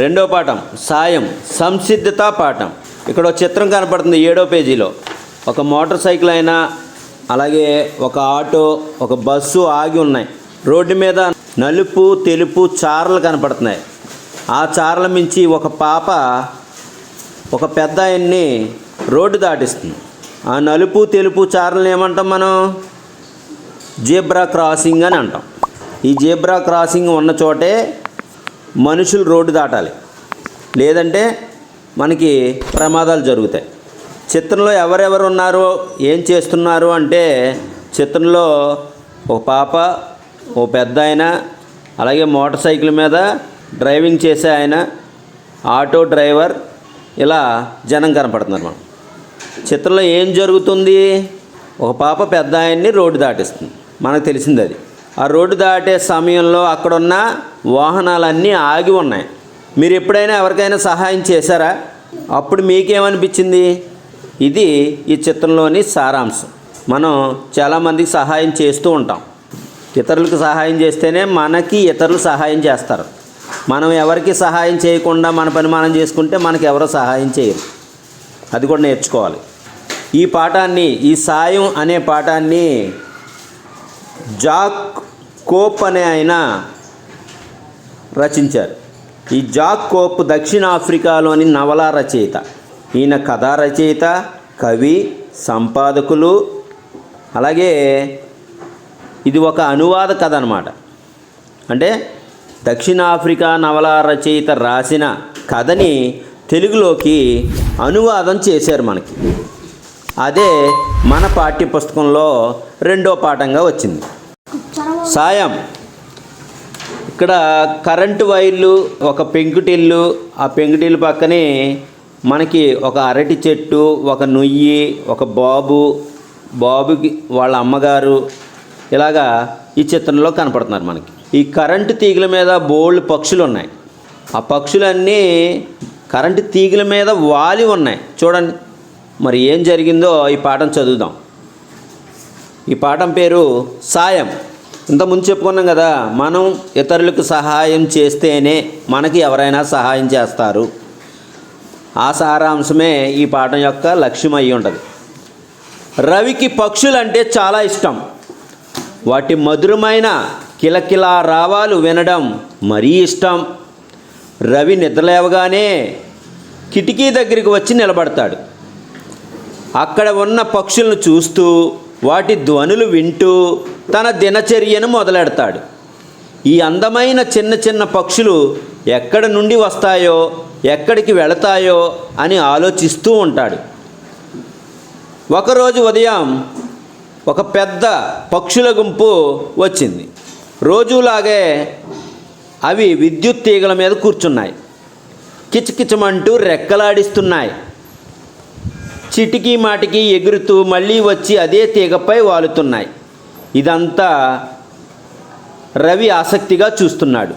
రెండో పాఠం సాయం సంసిద్ధత పాఠం. ఇక్కడ ఒక చిత్రం కనపడుతుంది 7వ పేజీలో. ఒక మోటార్ సైకిల్ అయినా అలాగే ఒక ఆటో ఒక బస్సు ఆగి ఉన్నాయి. రోడ్డు మీద నలుపు తెలుపు చారలు కనపడుతున్నాయి. ఆ చారల మించి ఒక పాప ఒక పెద్ద ఆయన్ని రోడ్డు దాటిస్తుంది. ఆ నలుపు తెలుపు చారలను ఏమంటాం మనం? జీబ్రా క్రాసింగ్ అని అంటాం. ఈ జీబ్రా క్రాసింగ్ ఉన్న చోటే మనుషులు రోడ్డు దాటాలి, లేదంటే మనకి ప్రమాదాలు జరుగుతాయి. చిత్రంలో ఎవరెవరు ఉన్నారో ఏం చేస్తున్నారు అంటే, చిత్రంలో ఒక పాప ఓ పెద్ద ఆయన అలాగే మోటార్ సైకిల్ మీద డ్రైవింగ్ చేసే ఆయన ఆటో డ్రైవర్ ఇలా జనం కనపడుతున్నారు. మనం చిత్రంలో ఏం జరుగుతుంది? ఒక పాప పెద్ద ఆయన్ని రోడ్డు దాటిస్తుంది. మనకు తెలిసింది అది. ఆ రోడ్డు దాటే సమయంలో అక్కడున్న వాహనాలన్నీ ఆగి ఉన్నాయి. మీరు ఎప్పుడైనా ఎవరికైనా సహాయం చేశారా? అప్పుడు మీకేమనిపించింది? ఇది ఈ చిత్రంలోని సారాంశం. మనం చాలామందికి సహాయం చేస్తూ ఉంటాం. ఇతరులకు సహాయం చేస్తేనే మనకి ఇతరులు సహాయం చేస్తారు. మనం ఎవరికి సహాయం చేయకుండా మన పని మనం చేసుకుంటే మనకి ఎవరో సహాయం చేయరు. అది కూడా నేర్చుకోవాలి. ఈ పాఠాన్ని, ఈ సాయం అనే పాఠాన్ని జాక్ కోప్ అనే ఆయన రచించారు. ఈ జాక్ కోప్ దక్షిణాఫ్రికాలోని నవలా రచయిత. ఈయన కథా రచయిత, కవి, సంపాదకులు. అలాగే ఇది ఒక అనువాద కథ అన్నమాట. అంటే దక్షిణాఫ్రికా నవలా రచయిత రాసిన కథని తెలుగులోకి అనువాదం చేశారు మనకి. అదే మన పాఠ్యపుస్తకంలో రెండో పాఠంగా వచ్చింది. సాయం. ఇక్కడ కరెంటు వైర్లు, ఒక పెంకుటిల్లు, ఆ పెంకుటిల్లు పక్కనే మనకి ఒక అరటి చెట్టు, ఒక నుయ్యి, ఒక బాబుకి వాళ్ళ అమ్మగారు, ఇలాగా ఈ చిత్రంలో కనపడుతున్నారు మనకి. ఈ కరెంటు తీగల మీద బోల్డ్ పక్షులు ఉన్నాయి. ఆ పక్షులన్నీ కరెంటు తీగల మీద వాలి ఉన్నాయి. చూడండి, మరి ఏం జరిగిందో ఈ పాఠం చదువుదాం. ఈ పాఠం పేరు సాయం. ఇంతకుముందు చెప్పుకున్నాం కదా, మనం ఇతరులకు సహాయం చేస్తేనే మనకి ఎవరైనా సహాయం చేస్తారు. ఆ సారాంశమే ఈ పాఠం యొక్క లక్ష్యం అయి ఉంటుంది. రవికి పక్షులంటే చాలా ఇష్టం. వాటి మధురమైన కిలకిలా రావాలు వినడం మరీ ఇష్టం. రవి నిద్రలేవగానే కిటికీ దగ్గరికి వచ్చి నిలబడతాడు. అక్కడ ఉన్న పక్షులను చూస్తూ వాటి ధ్వనులు వింటూ తన దినచర్యను మొదలెడతాడు. ఈ అందమైన చిన్న చిన్న పక్షులు ఎక్కడి నుండి వస్తాయో, ఎక్కడికి వెళతాయో అని ఆలోచిస్తూ ఉంటాడు. ఒకరోజు ఉదయం ఒక పెద్ద పక్షుల గుంపు వచ్చింది. రోజులాగే అవి విద్యుత్ తీగల మీద కూర్చున్నాయి. కిచకిచమంటూ రెక్కలాడిస్తున్నాయి. చిటికీ మాటికి ఎగురుతూ మళ్ళీ వచ్చి అదే తీగపై వాలుతున్నాయి. ఇదంతా రవి ఆసక్తిగా చూస్తున్నాడు.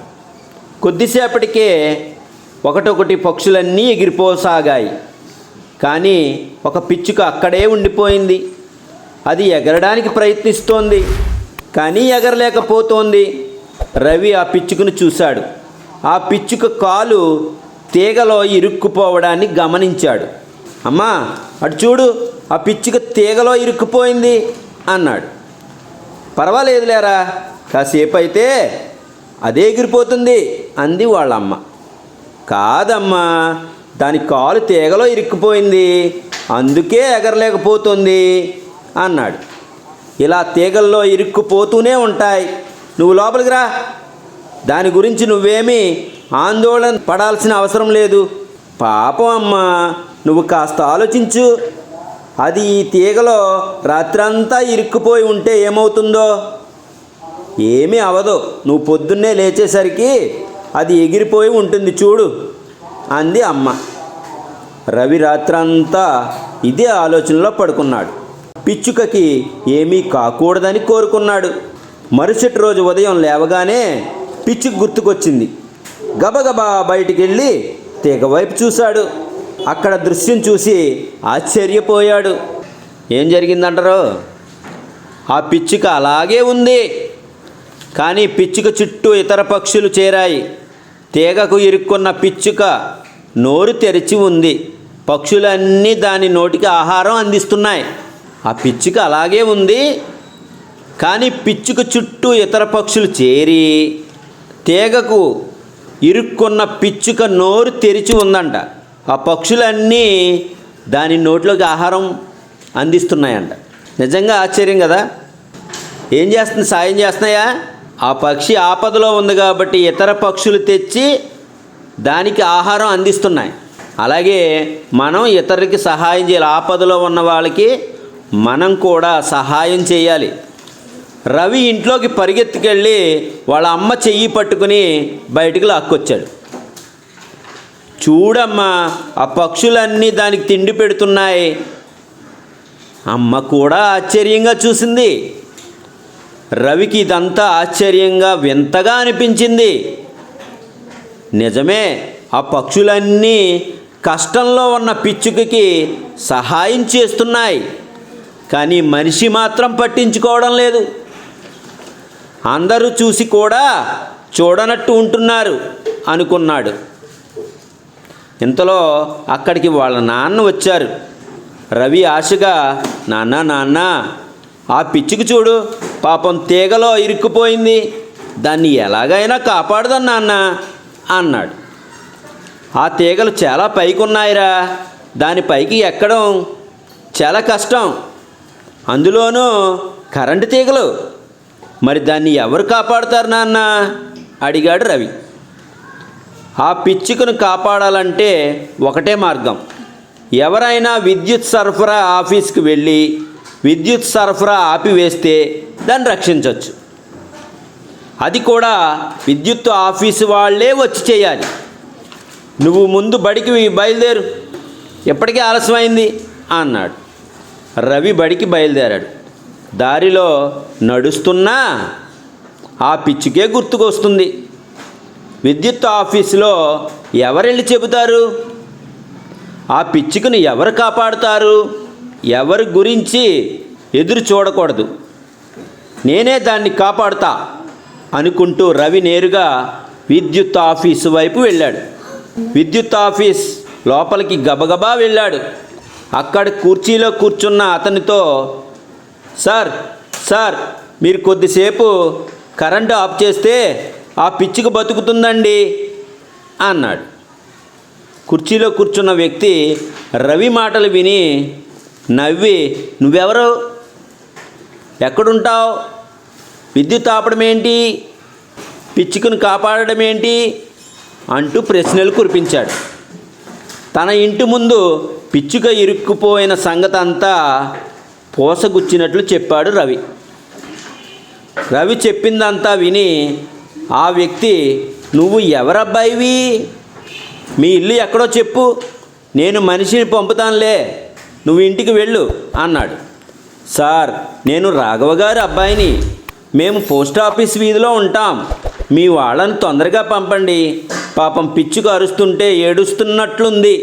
కొద్దిసేపటికే ఒకటొకటి పక్షులన్నీ ఎగిరిపోసాగాయి. కానీ ఒక పిచ్చుక అక్కడే ఉండిపోయింది. అది ఎగరడానికి ప్రయత్నిస్తోంది, కానీ ఎగరలేకపోతోంది. రవి ఆ పిచ్చుకను చూశాడు. ఆ పిచ్చుక కాలు తీగలో ఇరుక్కుపోవడాన్ని గమనించాడు. అమ్మా, అటు చూడు, ఆ పిచ్చుక తీగలో ఇరుక్కుపోయింది అన్నాడు. పర్వాలేదులేరా, కాసేపు అయితే అదే ఎగిరిపోతుంది అంది వాళ్ళమ్మ. కాదమ్మా, దాని కాలు తీగలో ఇరుక్కుపోయింది, అందుకే ఎగరలేకపోతుంది అన్నాడు. ఇలా తీగల్లో ఇరుక్కుపోతూనే ఉంటాయి. నువ్వు లోపలికి రా. దాని గురించి నువ్వేమీ ఆందోళన పడాల్సిన అవసరం లేదు. పాపం అమ్మా, నువ్వు కాస్త ఆలోచించు. అది ఈ తీగలో రాత్రంతా ఇరుక్కుపోయి ఉంటే ఏమవుతుందో? ఏమీ అవదు. నువ్వు పొద్దున్నే లేచేసరికి అది ఎగిరిపోయి ఉంటుంది చూడు అంది అమ్మ. రవి రాత్రంతా ఇదే ఆలోచనలో పడుకున్నాడు. పిచ్చుకకి ఏమీ కాకూడదని కోరుకున్నాడు. మరుసటి రోజు ఉదయం లేవగానే పిచ్చుక గుర్తుకొచ్చింది. గబగబా బయటికి వెళ్ళి తీగ వైపు చూశాడు. అక్కడ దృశ్యం చూసి ఆశ్చర్యపోయాడు. ఏం జరిగిందంటారు? ఆ పిచ్చుక అలాగే ఉంది. కానీ పిచ్చుక చుట్టూ ఇతర పక్షులు చేరాయి. తీగకు ఇరుక్కున్న పిచ్చుక నోరు తెరిచి ఉంది. పక్షులన్నీ దాని నోటికి ఆహారం అందిస్తున్నాయి. ఆ పిచ్చుక అలాగే ఉంది, కానీ పిచ్చుక చుట్టూ ఇతర పక్షులు చేరి తీగకు ఇరుక్కున్న పిచ్చుక నోరు తెరిచి ఉందంట. ఆ పక్షులన్నీ దాని నోట్లోకి ఆహారం అందిస్తున్నాయంట. నిజంగా ఆశ్చర్యం కదా. ఏం చేస్తుంది? సాయం చేస్తున్నాయా? ఆ పక్షి ఆపదలో ఉంది కాబట్టి ఇతర పక్షులు తెచ్చి దానికి ఆహారం అందిస్తున్నాయి. అలాగే మనం ఇతరులకి సహాయం చేయాలి. ఆపదలో ఉన్న వాళ్ళకి మనం కూడా సహాయం చేయాలి. రవి ఇంట్లోకి పరిగెత్తుకెళ్ళి వాళ్ళ అమ్మ చెయ్యి పట్టుకుని బయటికి లాక్కొచ్చాడు. చూడమ్మా, ఆ పక్షులన్నీ దానికి తిండి పెడుతున్నాయి. అమ్మ కూడా ఆశ్చర్యంగా చూసింది. రవికి ఇదంతా ఆశ్చర్యంగా వింతగా అనిపించింది. నిజమే, ఆ పక్షులన్నీ కష్టంలో ఉన్న పిచ్చుకకి సహాయం చేస్తున్నాయి, కానీ మనిషి మాత్రం పట్టించుకోవడం లేదు. అందరూ చూసి కూడా చూడనట్టు ఉంటున్నారు అనుకున్నాడు. ఇంతలో అక్కడికి వాళ్ళ నాన్న వచ్చారు. రవి ఆశగా, నాన్న నాన్న, ఆ పిచ్చుక చూడు, పాపం తీగలో ఇరుక్కుపోయింది, దాన్ని ఎలాగైనా కాపాడదాం నాన్న అన్నాడు. ఆ తీగలు చాలా పైకి ఉన్నాయిరా, దానిపైకి ఎక్కడం చాలా కష్టం, అందులోనూ కరెంటు తీగలు, మరి దాన్ని ఎవరు కాపాడుతారు నాన్న అడిగాడు రవి. ఆ పిచ్చుకను కాపాడాలంటే ఒకటే మార్గం. ఎవరైనా విద్యుత్ సరఫరా ఆఫీస్కి వెళ్ళి విద్యుత్ సరఫరా ఆపివేస్తే దాన్ని రక్షించవచ్చు. అది కూడా విద్యుత్ ఆఫీసు వాళ్ళే వచ్చి చేయాలి. నువ్వు ముందు బడికి బయలుదేరు, ఎప్పటికీ ఆలస్యమైంది అన్నాడు. రవి బడికి బయలుదేరాడు. దారిలో నడుస్తున్నా ఆ పిచ్చుకే గుర్తుకొస్తుంది. విద్యుత్ ఆఫీసులో ఎవరెళ్ళి చెబుతారు? ఆ పిచ్చుకను ఎవరు కాపాడుతారు? ఎవరి గురించి ఎదురు చూడకూడదు, నేనే దాన్ని కాపాడుతా అనుకుంటూ రవి నేరుగా విద్యుత్ ఆఫీసు వైపు వెళ్ళాడు. విద్యుత్ ఆఫీస్ లోపలికి గబగబా వెళ్ళాడు. అక్కడ కుర్చీలో కూర్చున్న అతనితో, సార్ సార్, మీరు కొద్దిసేపు కరెంటు ఆఫ్ చేస్తే ఆ పిచ్చుక బతుకుతుందండి అన్నాడు. కుర్చీలో కూర్చున్న వ్యక్తి రవి మాటలు విని నవ్వి, నువ్వెవరు, ఎక్కడుంటావు, విద్యుత్ ఆపడం ఏంటి, పిచ్చుకను కాపాడడం ఏంటి అంటూ ప్రశ్నలు కురిపించాడు. తన ఇంటి ముందు పిచ్చుక ఇరుక్కుపోయిన సంగతి అంతా పోసగుచ్చినట్లు చెప్పాడు రవి. రవి చెప్పిందంతా విని ఆ వ్యక్తి, నువ్వు ఎవరబ్బాయివి, మీ ఇల్లు ఎక్కడో చెప్పు, నేను మనిషిని పంపుతానులే, నువ్వు ఇంటికి వెళ్ళు అన్నాడు. సార్, నేను రాఘవ గారి అబ్బాయిని, మేము పోస్ట్ ఆఫీస్ వీధిలో ఉంటాం, మీ వాళ్ళని తొందరగా పంపండి, పాపం పిచ్చుక అరుస్తుంటే ఏడుస్తున్నట్లుంది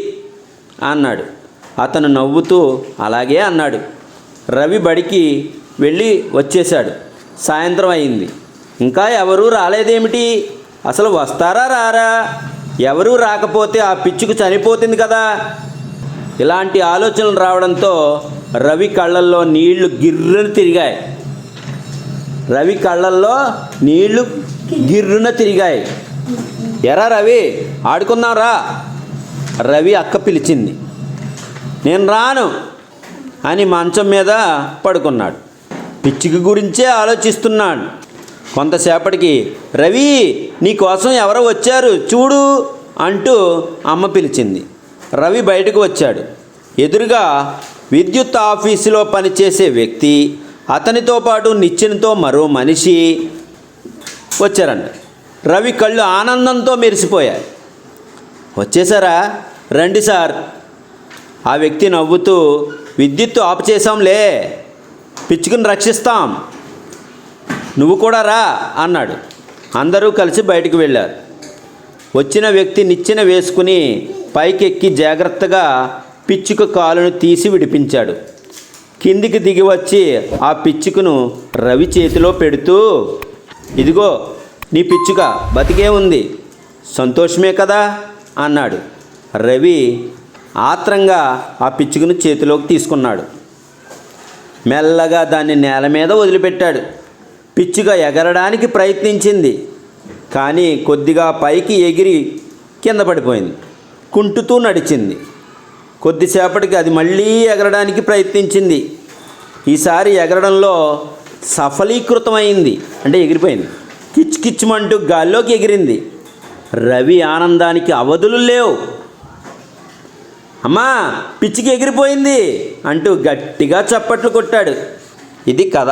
అన్నాడు. అతను నవ్వుతూ అలాగే అన్నాడు. రవి బడికి వెళ్ళి వచ్చేశాడు. సాయంత్రం అయింది. ఇంకా ఎవరూ రాలేదేమిటి, అసలు వస్తారా రారా, ఎవరూ రాకపోతే ఆ పిచ్చుకు చనిపోతుంది కదా. ఇలాంటి ఆలోచనలు రావడంతో రవి కళ్ళల్లో నీళ్లు గిర్రున తిరిగాయి. ఎరా రవి, ఆడుకుందాం రా. రవి అక్క పిలిచింది. నేను రాను అని మంచం మీద పడుకున్నాడు. పిచ్చుక గురించే ఆలోచిస్తున్నాడు. కొంతసేపటికి, రవి, నీ కోసం ఎవరో వచ్చారు చూడు అంటూ అమ్మ పిలిచింది. రవి బయటకు వచ్చాడు. ఎదురుగా విద్యుత్ ఆఫీసులో పనిచేసే వ్యక్తి, అతనితో పాటు నిచ్చెనతో మరో మనిషి వచ్చారంట. రవి కళ్ళు ఆనందంతో మెరిసిపోయాయి. వచ్చేసారా, రండి సార్. ఆ వ్యక్తి నవ్వుతూ, విద్యుత్తు ఆఫ్ చేసాంలే, పిచ్చుకుని రక్షిస్తాం, నువ్వు కూడా రా అన్నాడు. అందరూ కలిసి బయటకు వెళ్ళారు. వచ్చిన వ్యక్తి నిచ్చెన వేసుకుని పైకెక్కి జాగ్రత్తగా పిచ్చుక కాలును తీసి విడిపించాడు. కిందికి దిగి వచ్చి ఆ పిచ్చుకను రవి చేతిలో పెడుతూ, ఇదిగో నీ పిచ్చుక బతికే ఉంది, సంతోషమే కదా అన్నాడు. రవి ఆత్రంగా ఆ పిచ్చుకను చేతిలోకి తీసుకున్నాడు. మెల్లగా దాన్ని నేల మీద వదిలిపెట్టాడు. పిచ్చుక ఎగరడానికి ప్రయత్నించింది, కానీ కొద్దిగా పైకి ఎగిరి కింద పడిపోయింది. కుంటుతూ నడిచింది. కొద్దిసేపటికి అది మళ్ళీ ఎగరడానికి ప్రయత్నించింది. ఈసారి ఎగరడంలో సఫలీకృతమైంది, అంటే ఎగిరిపోయింది. కిచ్కిచ్చుమంటూ గాల్లోకి ఎగిరింది. రవి ఆనందానికి అవధులు లేవు. అమ్మా, పిచ్చికి ఎగిరిపోయింది అంటూ గట్టిగా చప్పట్లు కొట్టాడు. ఇది కథ.